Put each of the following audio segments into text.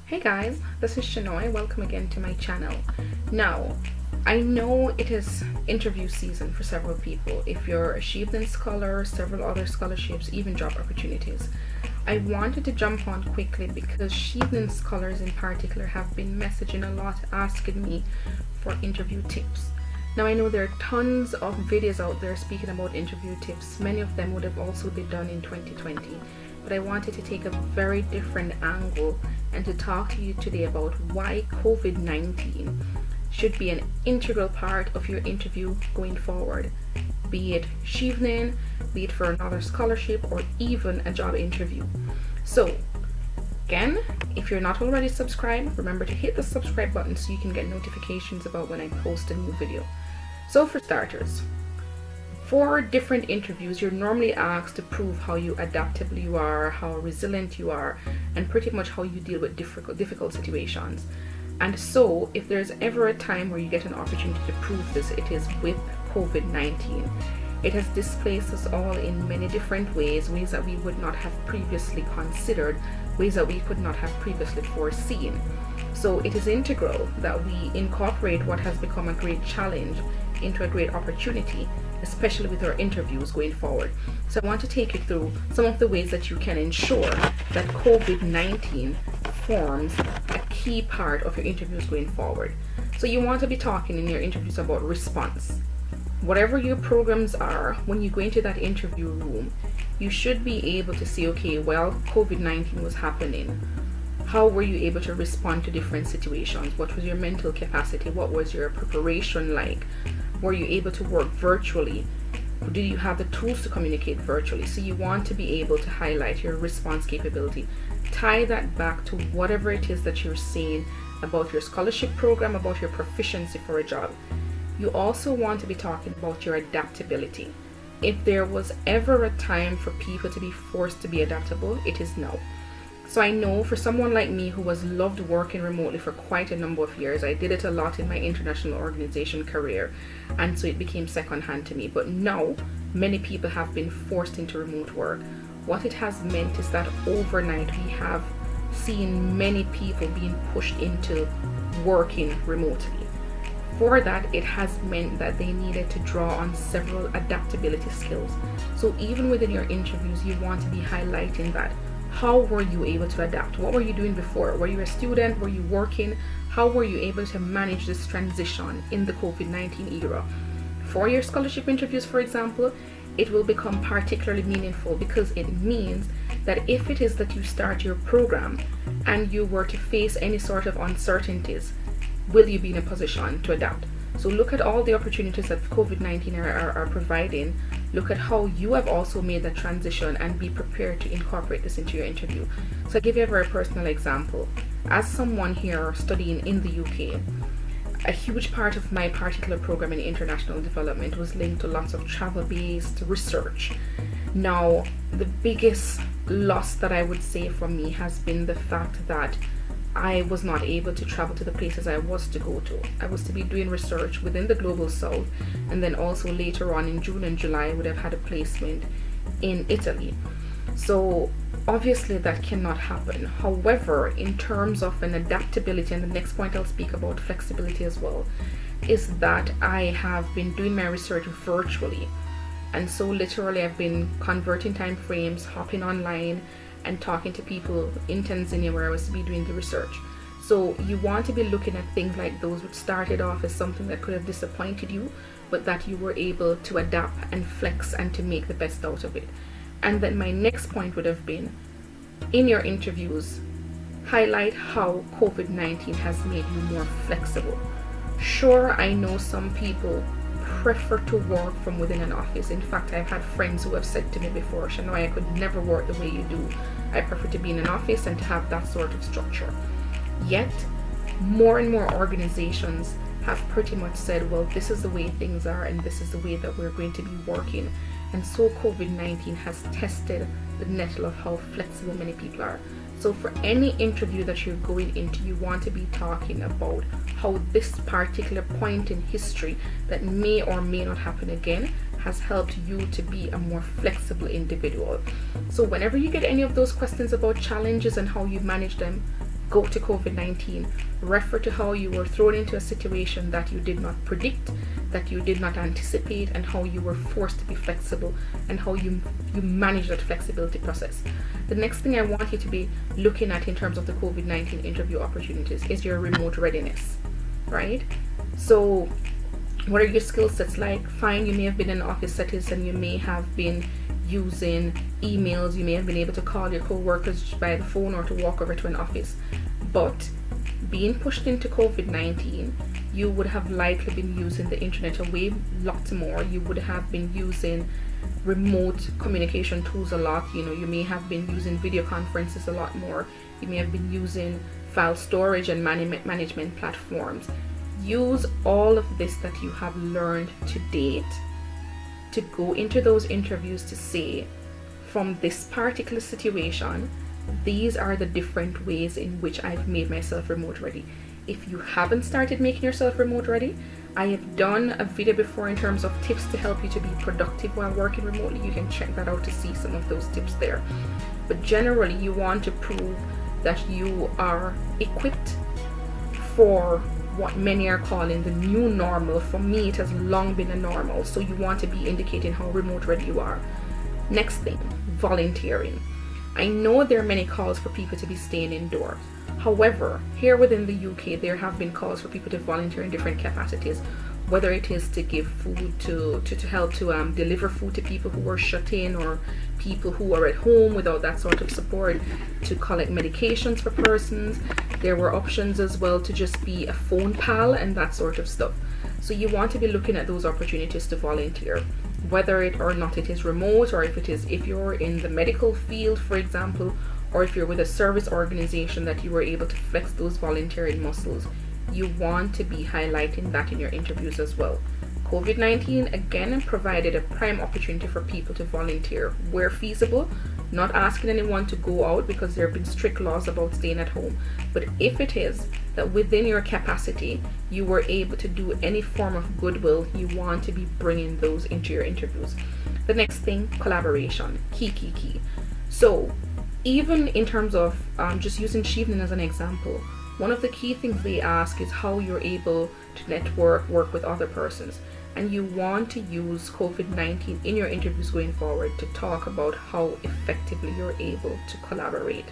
Hey guys, this is Shanoy. Welcome again to my channel. Now, I know it is interview season for several people. If you're a Chevening scholar, several other scholarships, even job opportunities. I wanted to jump on quickly because Chevening scholars in particular have been messaging a lot, asking me for interview tips. Now I know there are tons of videos out there speaking about interview tips. Many of them would have also been done in 2020. But I wanted to take a very different angle and to talk to you today about why COVID-19 should be an integral part of your interview going forward, be it Chevening, be it for another scholarship, or even a job interview. So again, if you're not already subscribed, remember to hit the subscribe button so you can get notifications about when I post a new video. So for starters, for different interviews, you're normally asked to prove how adaptable you are, how resilient you are, and pretty much how you deal with difficult situations. And so, if there's ever a time where you get an opportunity to prove this, it is with COVID-19. It has displaced us all in many different ways that we would not have previously considered, ways that we could not have previously foreseen. So it is integral that we incorporate what has become a great challenge into a great opportunity, especially with our interviews going forward. So I want to take you through some of the ways that you can ensure that COVID-19 forms a key part of your interviews going forward. So you want to be talking in your interviews about response. Whatever your programs are, when you go into that interview room, you should be able to see, okay, while COVID-19 was happening, how were you able to respond to different situations? What was your mental capacity? What was your preparation like? Were you able to work virtually? Do you have the tools to communicate virtually? So you want to be able to highlight your response capability. Tie that back to whatever it is that you're saying about your scholarship program, about your proficiency for a job. You also want to be talking about your adaptability. If there was ever a time for people to be forced to be adaptable, it is now. So I know for someone like me who has loved working remotely for quite a number of years, I did it a lot in my international organization career, and so it became secondhand to me. But now many people have been forced into remote work. What it has meant is that overnight we have seen many people being pushed into working remotely. For that, it has meant that they needed to draw on several adaptability skills. So even within your interviews, you want to be highlighting that. How were you able to adapt? What were you doing before? Were you a student? Were you working? How were you able to manage this transition in the COVID-19 era? For your scholarship interviews, for example, it will become particularly meaningful because it means that if it is that you start your program and you were to face any sort of uncertainties, will you be in a position to adapt? So look at all the opportunities that COVID-19 are providing. Look at how you have also made that transition and be prepared to incorporate this into your interview. So I'll give you a very personal example. As someone here studying in the UK, a huge part of my particular program in international development was linked to lots of travel-based research. Now, the biggest loss that I would say for me has been the fact that I was not able to travel to the places I was to go to. I was to be doing research within the global south, and then also later on in June and July I would have had a placement in Italy. So obviously that cannot happen. However, in terms of an adaptability, and the next point I'll speak about flexibility as well, is that I have been doing my research virtually. And so literally I've been converting time frames, hopping online, and talking to people in Tanzania where I was to be doing the research. So you want to be looking at things like those which started off as something that could have disappointed you, but that you were able to adapt and flex and to make the best out of it. And then my next point would have been, in your interviews, highlight how COVID-19 has made you more flexible. Sure, I know some people prefer to work from within an office. In fact, I've had friends who have said to me before, Shanoy, I could never work the way you do. I prefer to be in an office and to have that sort of structure. Yet, more and more organizations have pretty much said, well, this is the way things are and this is the way that we're going to be working. And so COVID-19 has tested the nettle of how flexible many people are. So for any interview that you're going into, you want to be talking about how this particular point in history that may or may not happen again has helped you to be a more flexible individual. So whenever you get any of those questions about challenges and how you manage them, go to COVID-19. Refer to how you were thrown into a situation that you did not predict, that you did not anticipate, and how you were forced to be flexible, and how you manage that flexibility process. The next thing I want you to be looking at in terms of the COVID-19 interview opportunities is your remote readiness, right? So what are your skill sets like? Fine, you may have been in office settings and you may have been using emails, you may have been able to call your co-workers by the phone or to walk over to an office, but being pushed into COVID-19, you would have likely been using the internet a way lot more. You would have been using remote communication tools a lot. You may have been using video conferences a lot more. You may have been using file storage and management platforms. Use all of this that you have learned to date to go into those interviews to say, from this particular situation, these are the different ways in which I've made myself remote ready. If you haven't started making yourself remote ready, I have done a video before in terms of tips to help you to be productive while working remotely. You can check that out to see some of those tips there. But generally, you want to prove that you are equipped for what many are calling the new normal. For me, it has long been a normal, so you want to be indicating how remote ready you are. Next thing, volunteering. I know there are many calls for people to be staying indoors. However, here within the UK, there have been calls for people to volunteer in different capacities, whether it is to give food, to help to deliver food to people who are shut in, or people who are at home without that sort of support, to collect medications for persons. There were options as well to just be a phone pal and that sort of stuff. So you want to be looking at those opportunities to volunteer, whether it or not it is remote, or if you're in the medical field, for example, or if you're with a service organization that you were able to flex those volunteering muscles. You want to be highlighting that in your interviews as well. COVID-19 again provided a prime opportunity for people to volunteer where feasible, not asking anyone to go out because there have been strict laws about staying at home. But if it is that within your capacity you were able to do any form of goodwill, you want to be bringing those into your interviews. The next thing, collaboration. Key. So even in terms of just using Chevening as an example, one of the key things they ask is how you're able to network, work with other persons. And you want to use COVID-19 in your interviews going forward to talk about how effectively you're able to collaborate.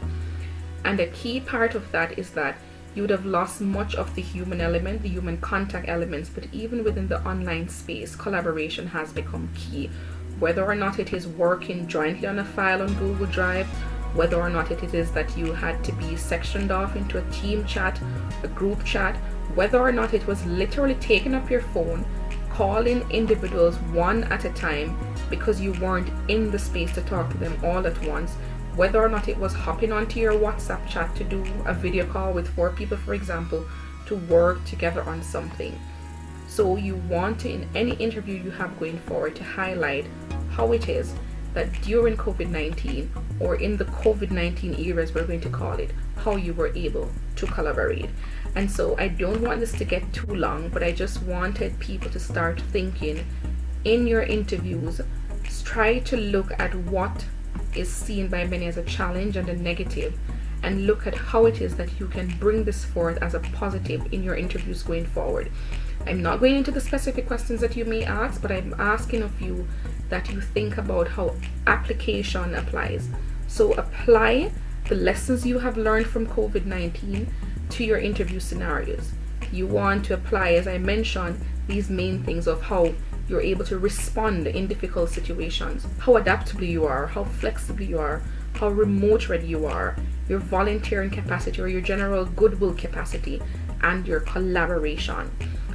And a key part of that is that you would have lost much of the human element, the human contact elements, but even within the online space, collaboration has become key. Whether or not it is working jointly on a file on Google Drive, whether or not it is that you had to be sectioned off into a team chat, a group chat, whether or not it was literally taking up your phone, calling individuals one at a time because you weren't in the space to talk to them all at once, whether or not it was hopping onto your WhatsApp chat to do a video call with 4 people, for example, to work together on something. So you want to, in any interview you have going forward, to highlight how it is that during COVID-19, or in the COVID-19 eras, we're going to call it, how you were able to collaborate. And so I don't want this to get too long, but I just wanted people to start thinking in your interviews, try to look at what is seen by many as a challenge and a negative, and look at how it is that you can bring this forth as a positive in your interviews going forward. I'm not going into the specific questions that you may ask, but I'm asking of you that you think about how application applies. So apply the lessons you have learned from COVID-19 to your interview scenarios. You want to apply, as I mentioned, these main things of how you're able to respond in difficult situations, how adaptable you are, how flexible you are, how remote ready you are, your volunteering capacity or your general goodwill capacity, and your collaboration.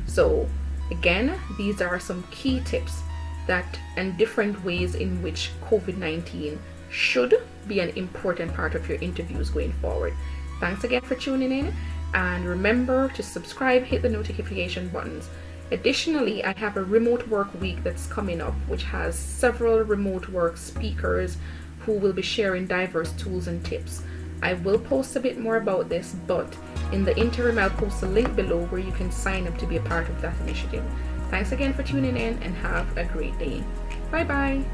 So again, these are some key tips that and different ways in which COVID-19 should be an important part of your interviews going forward. Thanks again for tuning in, and remember to subscribe, hit the notification buttons. Additionally, I have a remote work week that's coming up, which has several remote work speakers who will be sharing diverse tools and tips. I will post a bit more about this, but in the interim, I'll post a link below where you can sign up to be a part of that initiative. Thanks again for tuning in, and have a great day. Bye bye.